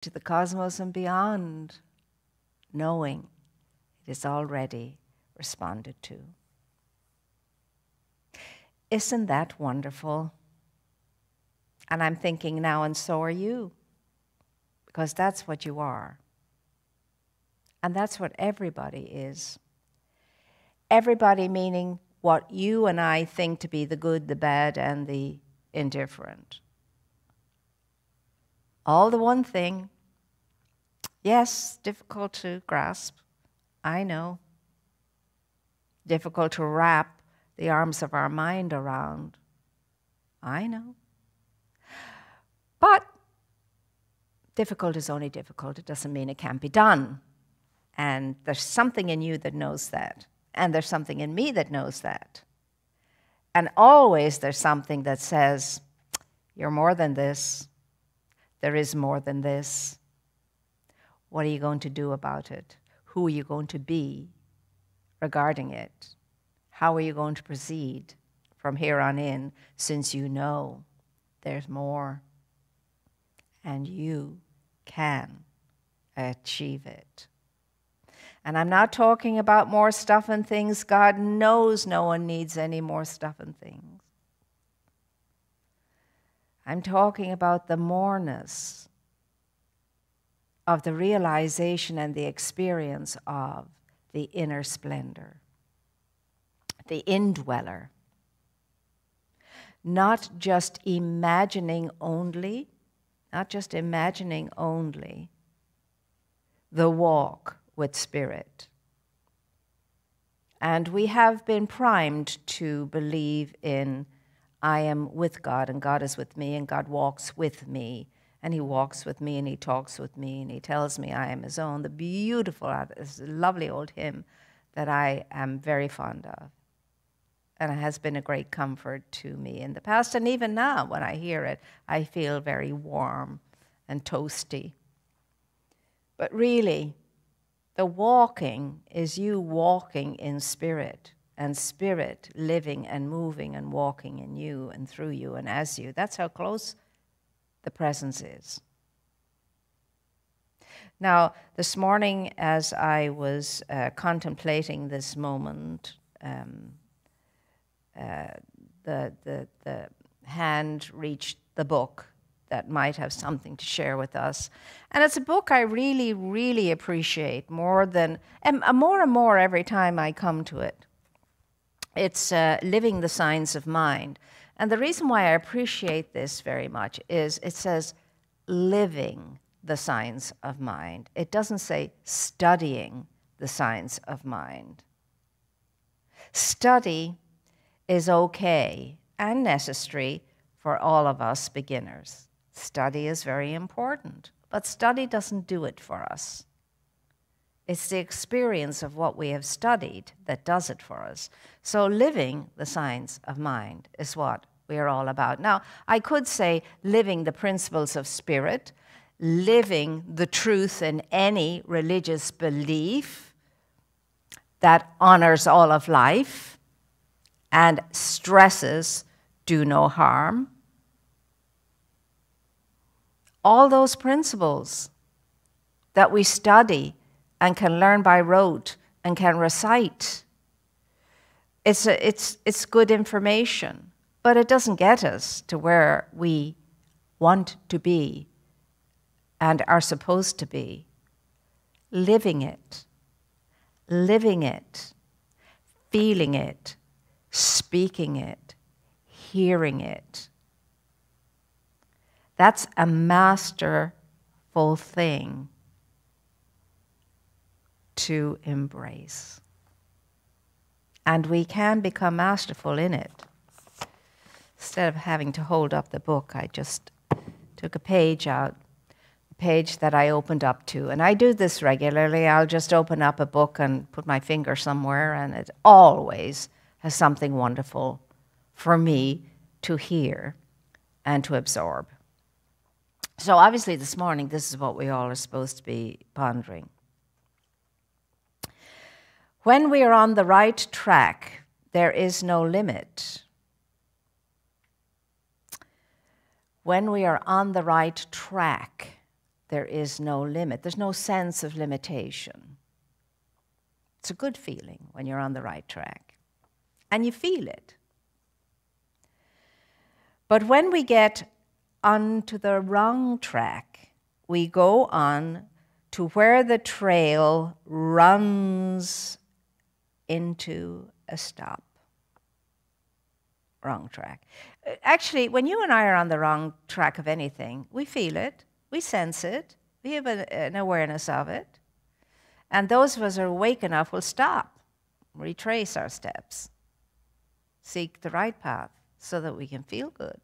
to the cosmos and beyond, knowing it is already responded to. Isn't that wonderful? And I'm thinking now, and so are you, because that's what you are. And that's what everybody is. Everybody meaning what you and I think to be the good, the bad, and the indifferent. All the one thing. Yes, difficult to grasp. I know. Difficult to wrap the arms of our mind around. I know. But difficult is only difficult. It doesn't mean it can't be done. And there's something in you that knows that. And there's something in me that knows that. And always there's something that says, you're more than this. There is more than this. What are you going to do about it? Who are you going to be regarding it? How are you going to proceed from here on in, since you know there's more and you can achieve it? And I'm not talking about more stuff and things. God knows no one needs any more stuff and things. I'm talking about the moreness of the realization and the experience of the inner splendor, the indweller. Not just imagining only, the walk with Spirit. And we have been primed to believe in, I am with God and God is with me and God walks with me. And he walks with me and he talks with me and he tells me I am his own. The beautiful, this lovely old hymn that I am very fond of. And it has been a great comfort to me in the past. And even now, when I hear it, I feel very warm and toasty. But really, the walking is you walking in Spirit, and Spirit living and moving and walking in you and through you and as you. That's how close the presence is. Now, this morning, as I was contemplating this moment, the hand reached the book that might have something to share with us. And it's a book I really, really appreciate more and more every time I come to it. It's Living the Signs of Mind. And the reason why I appreciate this very much is it says living the signs of mind. It doesn't say studying the signs of mind. Study is okay and necessary for all of us beginners. Study is very important, but study doesn't do it for us. It's the experience of what we have studied that does it for us. So living the signs of mind is what we are all about. Now, I could say living the principles of Spirit, living the truth in any religious belief that honors all of life and stresses do no harm. All those principles that we study and can learn by rote and can recite. It's good information, but it doesn't get us to where we want to be and are supposed to be. Living it, feeling it, speaking it, hearing it. That's a masterful thing to embrace. And we can become masterful in it. Instead of having to hold up the book, I just took a page out, a page that I opened up to. And I do this regularly. I'll just open up a book and put my finger somewhere, and it always has something wonderful for me to hear and to absorb. So obviously this morning, this is what we all are supposed to be pondering. When we are on the right track, there is no limit. When we are on the right track, there is no limit. There's no sense of limitation. It's a good feeling when you're on the right track. And you feel it. But when we get onto the wrong track, we go on to where the trail runs into a stop. Wrong track. Actually, when you and I are on the wrong track of anything, we feel it, we sense it, we have an awareness of it. And those of us who are awake enough will stop, retrace our steps, seek the right path so that we can feel good.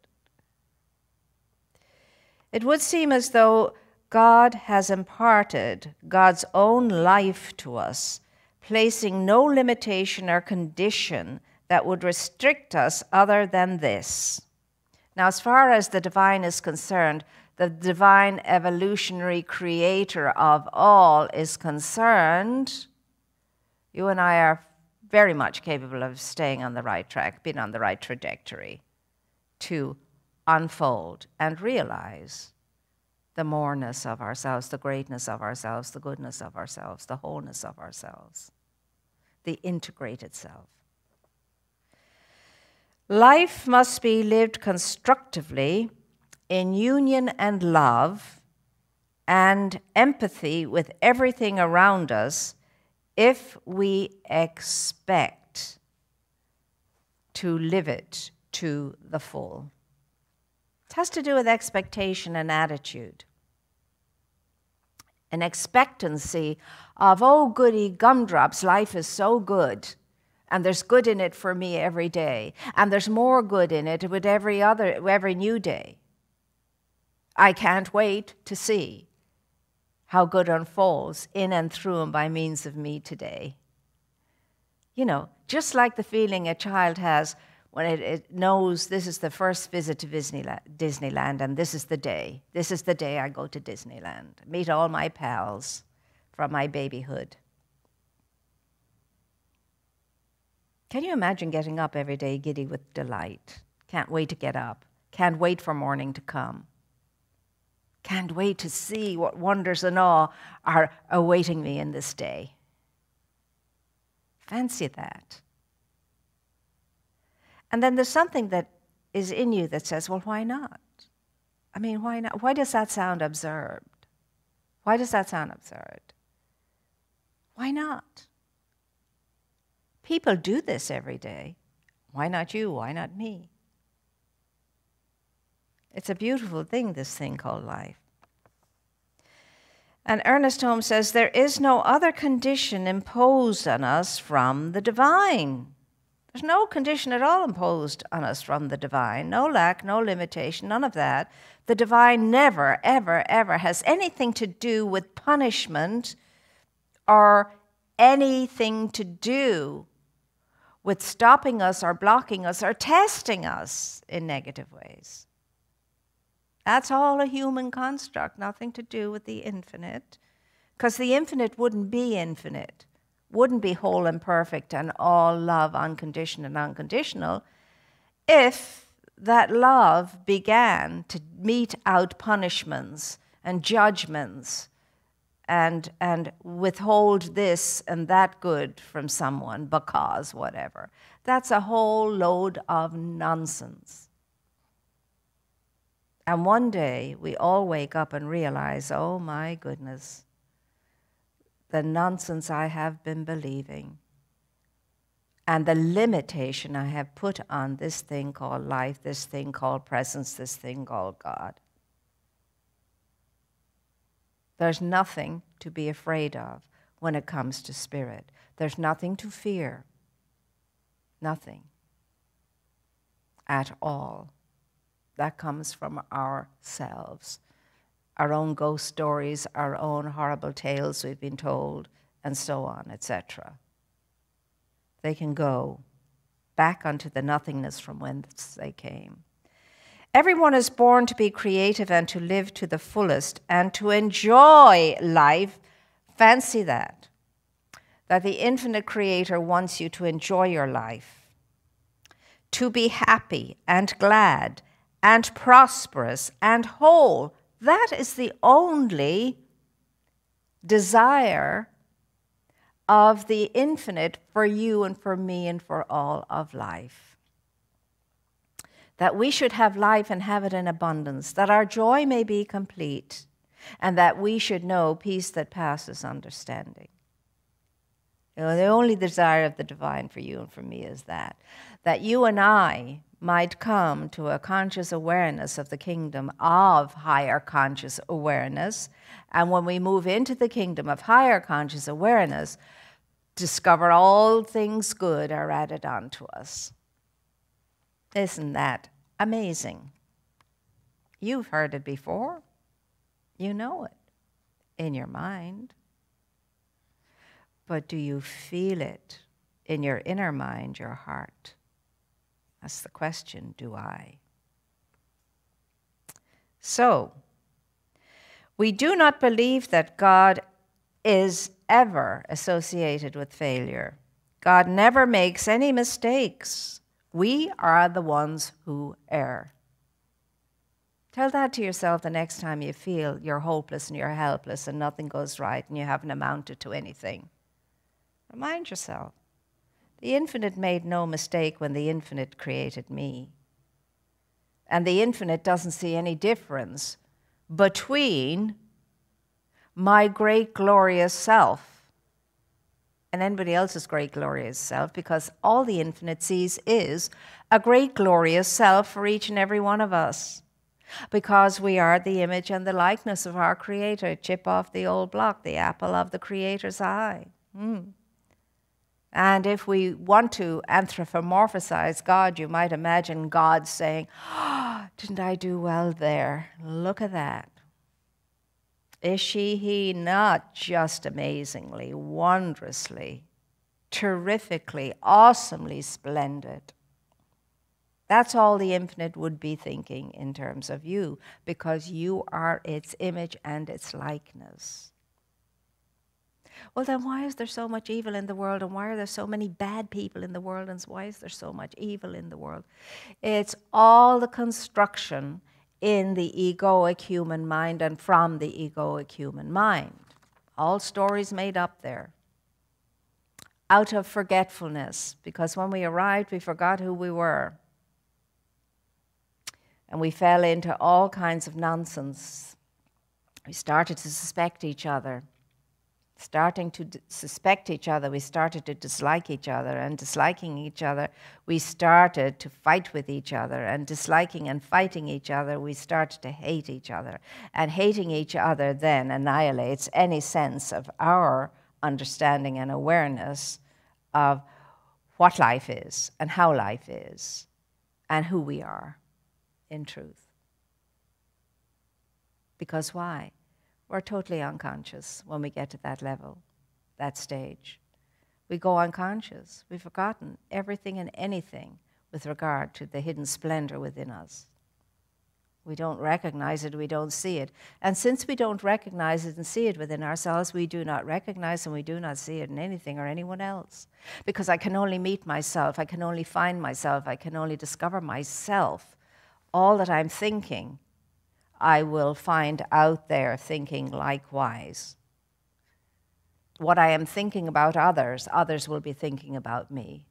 It would seem as though God has imparted God's own life to us, placing no limitation or condition that would restrict us other than this. Now, as far as the divine is concerned, the divine evolutionary creator of all is concerned, you and I are very much capable of staying on the right track, being on the right trajectory to unfold and realize the moreness of ourselves, the greatness of ourselves, the goodness of ourselves, the wholeness of ourselves, the integrated self. Life must be lived constructively in union and love and empathy with everything around us if we expect to live it to the full. It has to do with expectation and attitude. An expectancy of, oh, goody gumdrops, life is so good, and there's good in it for me every day, and there's more good in it with every new day. I can't wait to see how good unfolds in and through and by means of me today. You know, just like the feeling a child has when it knows this is the first visit to Disneyland, and this is the day. This is the day I go to Disneyland, meet all my pals from my babyhood. Can you imagine getting up every day giddy with delight? Can't wait to get up. Can't wait for morning to come. Can't wait to see what wonders and awe are awaiting me in this day. Fancy that. And then there's something that is in you that says, well, why not? I mean, why not? Why does that sound absurd? Why does that sound absurd? Why not? People do this every day. Why not you? Why not me? It's a beautiful thing, this thing called life. And Ernest Holmes says, there is no other condition imposed on us from the divine. There's no condition at all imposed on us from the divine. No lack, no limitation, none of that. The divine never, ever, ever has anything to do with punishment or anything to do with stopping us or blocking us or testing us in negative ways. That's all a human construct, nothing to do with the infinite, because the infinite wouldn't be infinite, wouldn't be whole and perfect and all love, unconditioned and unconditional, if that love began to mete out punishments and judgments and withhold this and that good from someone because whatever. That's a whole load of nonsense. And one day, we all wake up and realize, oh my goodness, the nonsense I have been believing and the limitation I have put on this thing called life, this thing called presence, this thing called God. There's nothing to be afraid of when it comes to spirit. There's nothing to fear. Nothing. At all. That comes from ourselves. Our own ghost stories, our own horrible tales we've been told, and so on, etc. They can go back onto the nothingness from whence they came. Everyone is born to be creative and to live to the fullest and to enjoy life. Fancy that. That the infinite creator wants you to enjoy your life. To be happy and glad and prosperous and whole That is the only desire of the infinite for you and for me and for all of life. That we should have life and have it in abundance, that our joy may be complete, and that we should know peace that passes understanding. You know, the only desire of the divine for you and for me is that you and I might come to a conscious awareness of the kingdom of higher conscious awareness. And when we move into the kingdom of higher conscious awareness, discover all things good are added onto us. Isn't that amazing? You've heard it before. You know it in your mind. But do you feel it in your inner mind, your heart? That's the question, do I? So, we do not believe that God is ever associated with failure. God never makes any mistakes. We are the ones who err. Tell that to yourself the next time you feel you're hopeless and you're helpless and nothing goes right and you haven't amounted to anything. Remind yourself, the infinite made no mistake when the infinite created me. And the infinite doesn't see any difference between my great glorious self and anybody else's great glorious self, because all the infinite sees is a great glorious self for each and every one of us. Because we are the image and the likeness of our Creator. Chip off the old block, the apple of the Creator's eye. And if we want to anthropomorphize God, you might imagine God saying, "Oh, didn't I do well there? Look at that. Is he not just amazingly, wondrously, terrifically, awesomely splendid?" That's all the infinite would be thinking in terms of you, because you are its image and its likeness. Well, then why is there so much evil in the world, and why are there so many bad people in the world, and why is there so much evil in the world? It's all the construction in the egoic human mind and from the egoic human mind. All stories made up there. Out of forgetfulness, because when we arrived, we forgot who we were. And we fell into all kinds of nonsense. We started to suspect each other. Starting to suspect each other, we started to dislike each other. And disliking each other, we started to fight with each other. And disliking and fighting each other, we started to hate each other. And hating each other then annihilates any sense of our understanding and awareness of what life is and how life is and who we are in truth. Because why? We're totally unconscious when we get to that level, that stage. We go unconscious. We've forgotten everything and anything with regard to the hidden splendor within us. We don't recognize it, we don't see it. And since we don't recognize it and see it within ourselves, we do not recognize and we do not see it in anything or anyone else. Because I can only meet myself, I can only find myself, I can only discover myself. All that I'm thinking, I will find out there thinking likewise. What I am thinking about others, others will be thinking about me.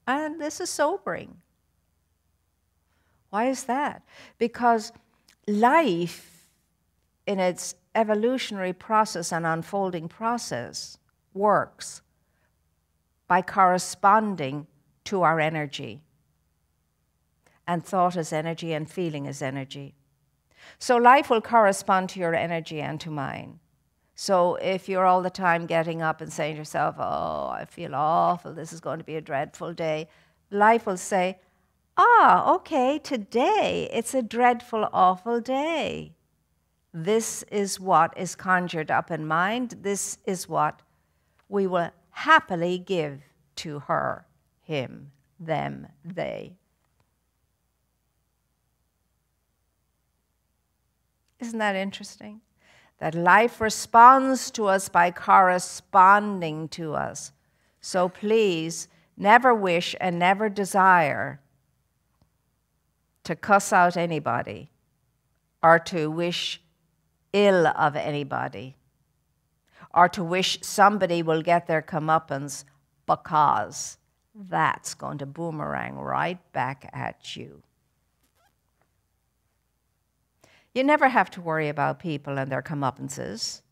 And this is sobering. Why is that? Because life, in its evolutionary process and unfolding process, works by corresponding to our energy. And thought is energy and feeling is energy. So life will correspond to your energy and to mine. So if you're all the time getting up and saying to yourself, "Oh, I feel awful, this is going to be a dreadful day," life will say, "Okay, today it's a dreadful, awful day. This is what is conjured up in mind. This is what we will happily give to her, him, them, they." Isn't that interesting? That life responds to us by corresponding to us. So please, never wish and never desire to cuss out anybody or to wish ill of anybody, or to wish somebody will get their comeuppance, because that's going to boomerang right back at you. You never have to worry about people and their comeuppances.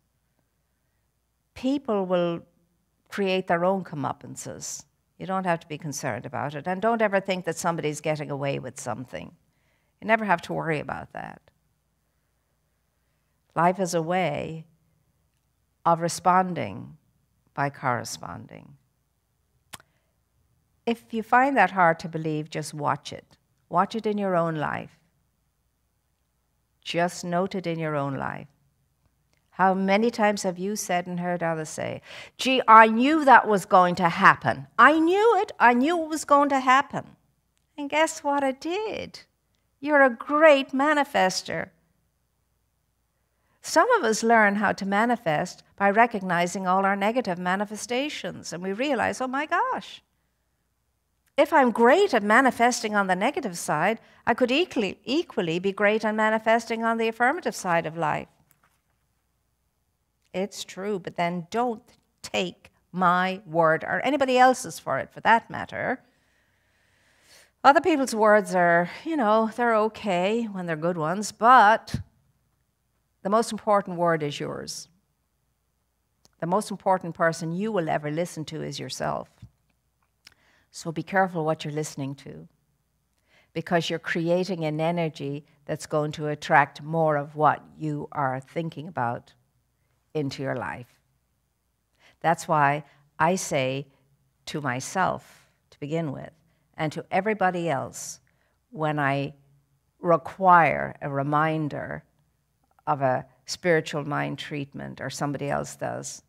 People will create their own comeuppances. You don't have to be concerned about it. And don't ever think that somebody's getting away with something. You never have to worry about that. Life is a way of responding by corresponding. If you find that hard to believe, just watch it. Watch it in your own life. Just note it in your own life. How many times have you said and heard others say, gee, I knew that was going to happen. I knew it. I knew it was going to happen. And guess what it did? You're a great manifester. Some of us learn how to manifest by recognizing all our negative manifestations. And we realize, oh my gosh, if I'm great at manifesting on the negative side, I could equally be great at manifesting on the affirmative side of life. It's true, but then don't take my word or anybody else's for it, for that matter. Other people's words are, they're okay when they're good ones, but the most important word is yours. The most important person you will ever listen to is yourself. So be careful what you're listening to, because you're creating an energy that's going to attract more of what you are thinking about into your life. That's why I say to myself, to begin with, and to everybody else, when I require a reminder of a spiritual mind treatment or somebody else does,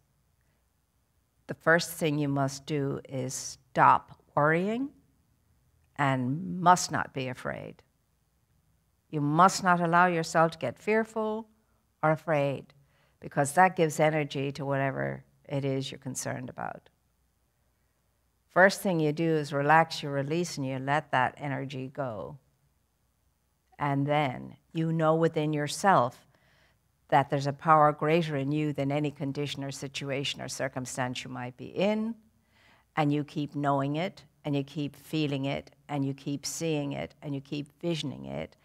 the first thing you must do is stop worrying and must not be afraid. You must not allow yourself to get fearful or afraid, because that gives energy to whatever it is you're concerned about. First thing you do is relax, you release, and you let that energy go. And then you know within yourself that there's a power greater in you than any condition or situation or circumstance you might be in, and you keep knowing it, and you keep feeling it, and you keep seeing it, and you keep visioning it,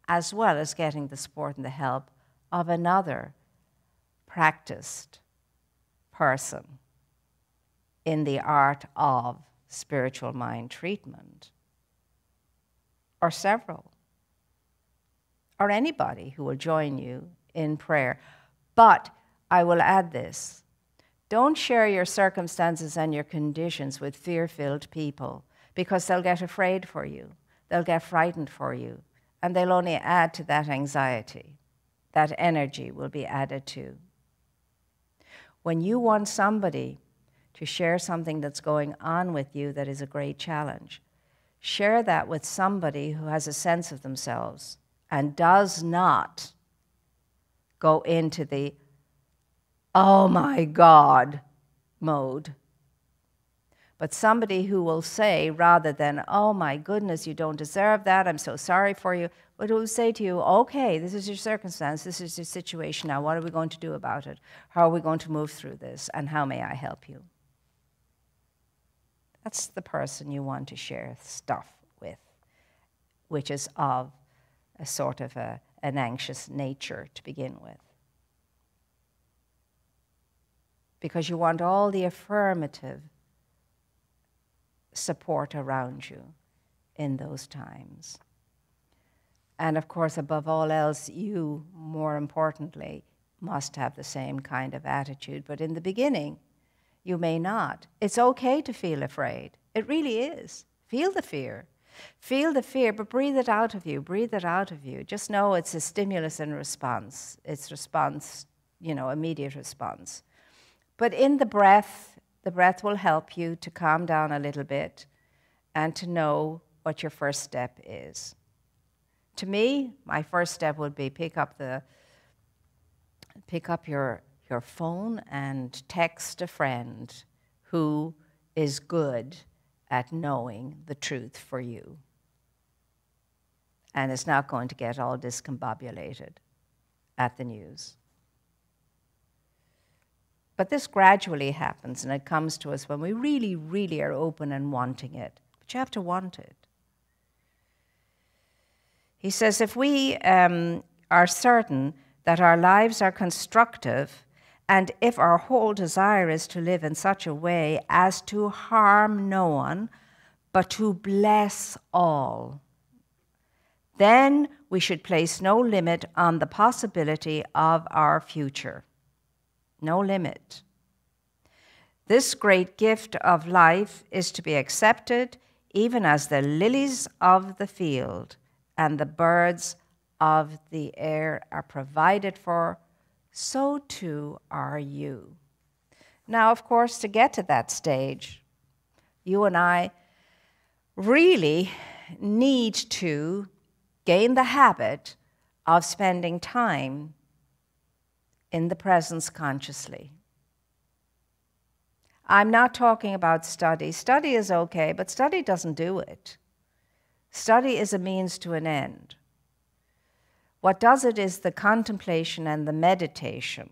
as well as getting the support and the help of another practiced person in the art of spiritual mind treatment, or several, or anybody who will join you in prayer. But I will add this: don't share your circumstances and your conditions with fear-filled people, because they'll get afraid for you, they'll get frightened for you, and they'll only add to that anxiety. That energy will be added to. When you want somebody to share something that's going on with you that is a great challenge, share that with somebody who has a sense of themselves and does not go into the, oh my God, mode. But somebody who will say, rather than, oh my goodness, you don't deserve that, I'm so sorry for you, but who will say to you, okay, this is your circumstance, this is your situation now, what are we going to do about it? How are we going to move through this, and how may I help you? That's the person you want to share stuff with, which is of a sort of an anxious nature to begin with. Because you want all the affirmative support around you in those times. And of course, above all else, you, more importantly, must have the same kind of attitude. But in the beginning, you may not. It's okay to feel afraid. It really is. Feel the fear. Feel the fear, but breathe it out of you. Breathe it out of you. Just know it's a stimulus and response. It's response, immediate response. But in the breath will help you to calm down a little bit and to know what your first step is. To me, my first step would be pick up your phone and text a friend who is good at knowing the truth for you and is not going to get all discombobulated. at the news. But this gradually happens, and it comes to us when we really, really are open and wanting it. But you have to want it. He says, if we are certain that our lives are constructive, and if our whole desire is to live in such a way as to harm no one, but to bless all, then we should place no limit on the possibility of our future. No limit. This great gift of life is to be accepted even as the lilies of the field and the birds of the air are provided for, so too are you. Now, of course, to get to that stage, you and I really need to gain the habit of spending time in the presence consciously. I'm not talking about study. Study is okay, but study doesn't do it. Study is a means to an end. What does it is the contemplation and the meditation,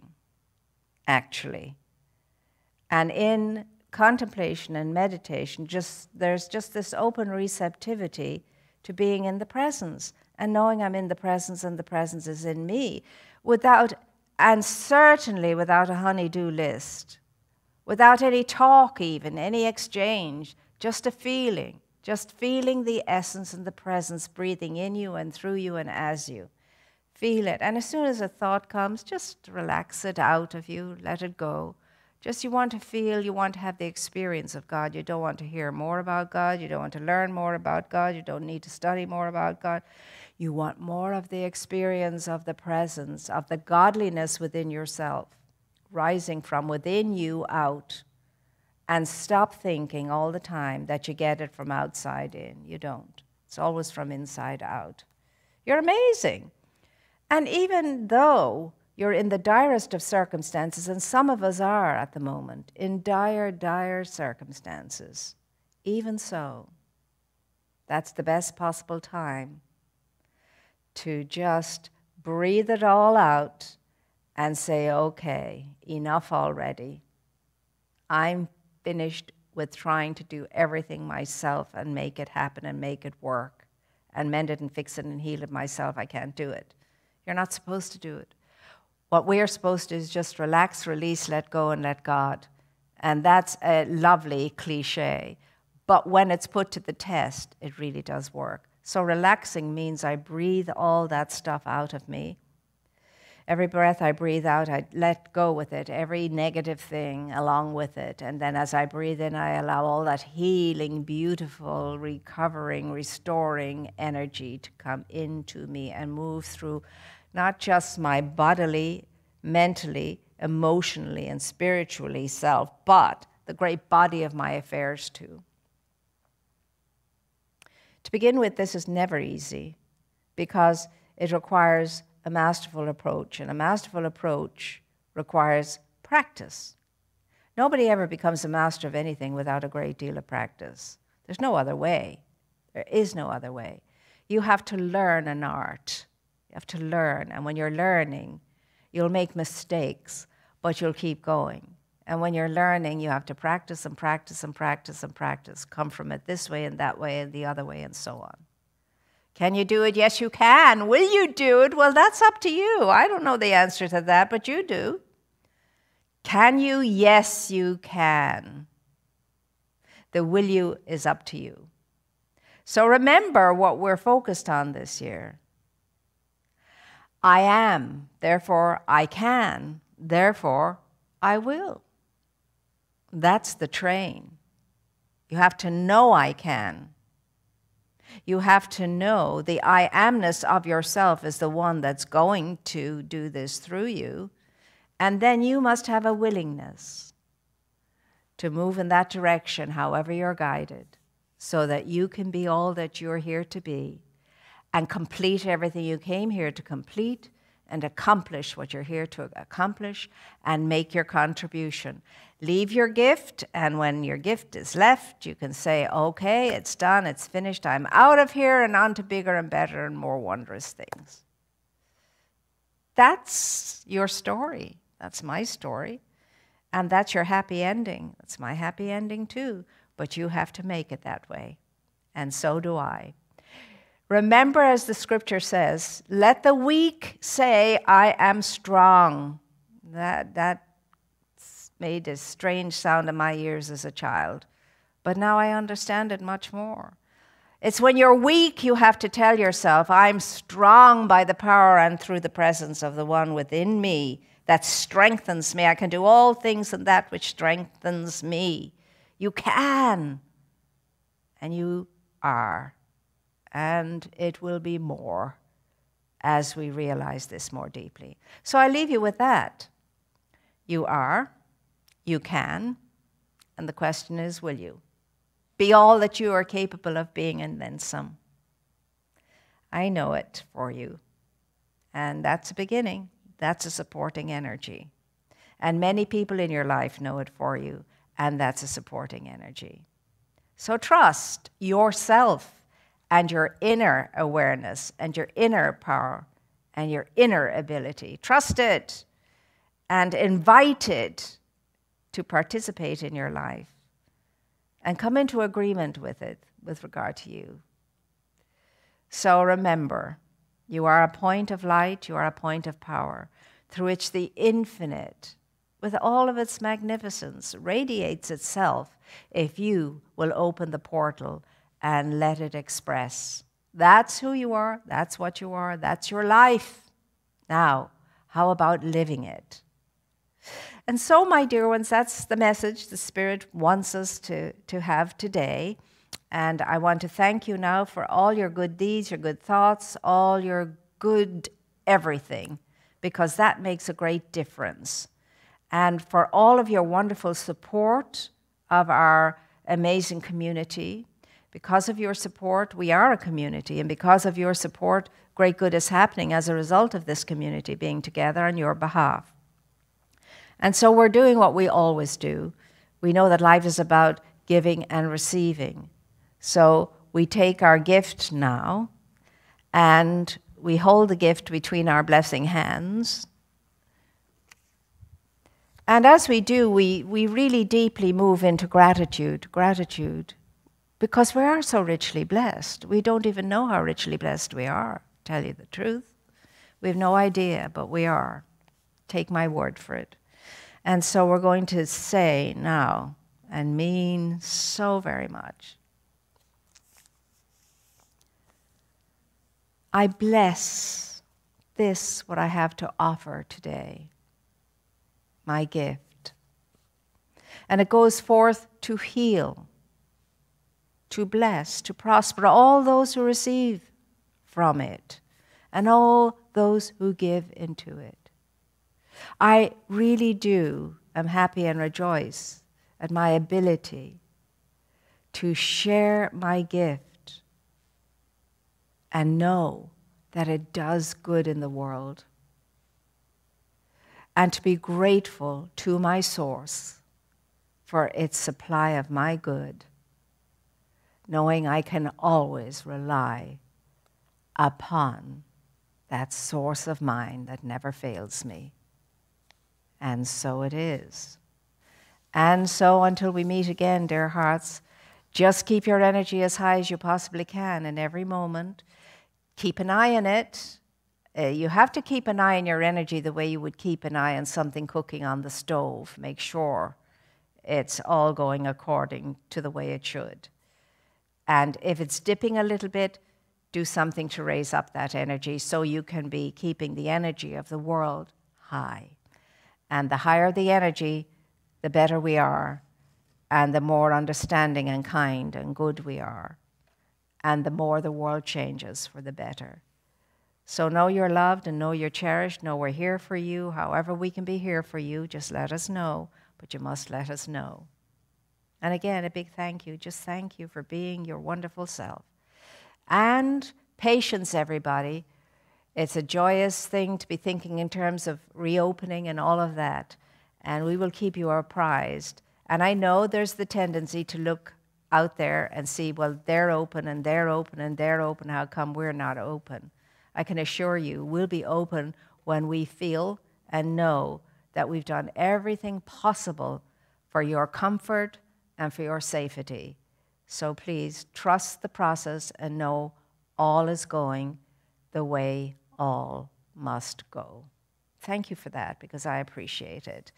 actually. And in contemplation and meditation, there's just this open receptivity to being in the presence and knowing I'm in the presence and the presence is in me, and certainly without a honey-do list, without any talk even, any exchange, just a feeling, just feeling the essence and the presence breathing in you and through you and as you. Feel it. And as soon as a thought comes, just relax it out of you, let it go. Just you want to feel, you want to have the experience of God. You don't want to hear more about God. You don't want to learn more about God. You don't need to study more about God. You want more of the experience of the presence, of the godliness within yourself, rising from within you out. And stop thinking all the time that you get it from outside in. You don't. It's always from inside out. You're amazing. And even though you're in the direst of circumstances, and some of us are at the moment, in dire, dire circumstances, even so, that's the best possible time to just breathe it all out and say, okay, enough already. I'm finished with trying to do everything myself and make it happen and make it work and mend it and fix it and heal it myself. I can't do it. You're not supposed to do it. What we are supposed to do is just relax, release, let go, and let God. And that's a lovely cliche. But when it's put to the test, it really does work. So relaxing means I breathe all that stuff out of me. Every breath I breathe out, I let go with it, every negative thing along with it. And then as I breathe in, I allow all that healing, beautiful, recovering, restoring energy to come into me and move through not just my bodily, mentally, emotionally, and spiritually self, but the great body of my affairs too. To begin with, this is never easy because it requires a masterful approach, and a masterful approach requires practice. Nobody ever becomes a master of anything without a great deal of practice. There's no other way. There is no other way. You have to learn an art. You have to learn, and when you're learning, you'll make mistakes, but you'll keep going. And when you're learning, you have to practice and practice and practice and practice. Come from it this way and that way and the other way and so on. Can you do it? Yes, you can. Will you do it? Well, that's up to you. I don't know the answer to that, but you do. Can you? Yes, you can. The will you is up to you. So remember what we're focused on this year. I am, therefore I can, therefore I will. That's the train. You have to know I can. You have to know the I amness of yourself is the one that's going to do this through you. And then you must have a willingness to move in that direction, however you're guided, so that you can be all that you're here to be and complete everything you came here to complete and accomplish what you're here to accomplish and make your contribution. Leave your gift, and when your gift is left, you can say, okay, it's done, it's finished, I'm out of here and on to bigger and better and more wondrous things. that's your story. That's my story. And that's your happy ending. That's my happy ending too. But you have to make it that way. And so do I. Remember, as the scripture says, let the weak say, I am strong. That made a strange sound in my ears as a child. But now I understand it much more. It's when you're weak, you have to tell yourself, I'm strong by the power and through the presence of the one within me that strengthens me. I can do all things in that which strengthens me. You can, and you are, and it will be more as we realize this more deeply. So I leave you with that. You are, you can, and the question is, will you? Be all that you are capable of being and then some. I know it for you. And that's a beginning. That's a supporting energy. And many people in your life know it for you, and that's a supporting energy. So trust yourself and your inner awareness and your inner power and your inner ability. Trust it and invite it to participate in your life. And come into agreement with it with regard to you. So remember, you are a point of light, you are a point of power, through which the infinite, with all of its magnificence, radiates itself if you will open the portal and let it express. That's who you are, that's what you are, that's your life. Now, how about living it? And so, my dear ones, that's the message the Spirit wants us to have today. And I want to thank you now for all your good deeds, your good thoughts, all your good everything, because that makes a great difference. And for all of your wonderful support of our amazing community. Because of your support, we are a community. And because of your support, great good is happening as a result of this community being together on your behalf. And so we're doing what we always do. We know that life is about giving and receiving. So we take our gift now, and we hold the gift between our blessing hands. And as we do, we really deeply move into gratitude, because we are so richly blessed. We don't even know how richly blessed we are, to tell you the truth. We have no idea, but we are. Take my word for it. And so we're going to say now, and mean so very much, I bless this, what I have to offer today, my gift. And it goes forth to heal, to bless, to prosper all those who receive from it, and all those who give into it. I really am happy and rejoice at my ability to share my gift and know that it does good in the world, and to be grateful to my source for its supply of my good, knowing I can always rely upon that source of mine that never fails me. And so it is. And so until we meet again, dear hearts, just keep your energy as high as you possibly can in every moment. Keep an eye on it. You have to keep an eye on your energy the way you would keep an eye on something cooking on the stove. Make sure it's all going according to the way it should. And if it's dipping a little bit, do something to raise up that energy so you can be keeping the energy of the world high. And the higher the energy, the better we are, and the more understanding and kind and good we are, and the more the world changes for the better. So know you're loved and know you're cherished. Know we're here for you. However we can be here for you, just let us know, but you must let us know. And again, a big thank you. Just thank you for being your wonderful self. And patience, everybody. It's a joyous thing to be thinking in terms of reopening and all of that. And we will keep you apprised. And I know there's the tendency to look out there and see, well, they're open and they're open and they're open. How come we're not open? I can assure you we'll be open when we feel and know that we've done everything possible for your comfort and for your safety. So please trust the process and know all is going the way all must go. Thank you for that, because I appreciate it.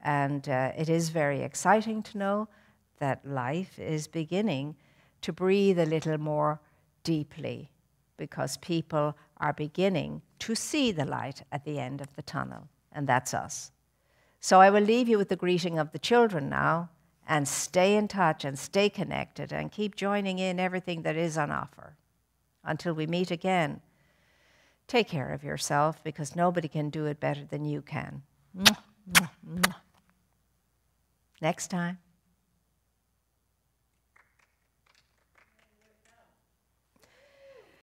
And it is very exciting to know that life is beginning to breathe a little more deeply, because people are beginning to see the light at the end of the tunnel, and that's us. So I will leave you with the greeting of the children now, and stay in touch and stay connected and keep joining in everything that is on offer. Until we meet again, take care of yourself, because nobody can do it better than you can. Next time.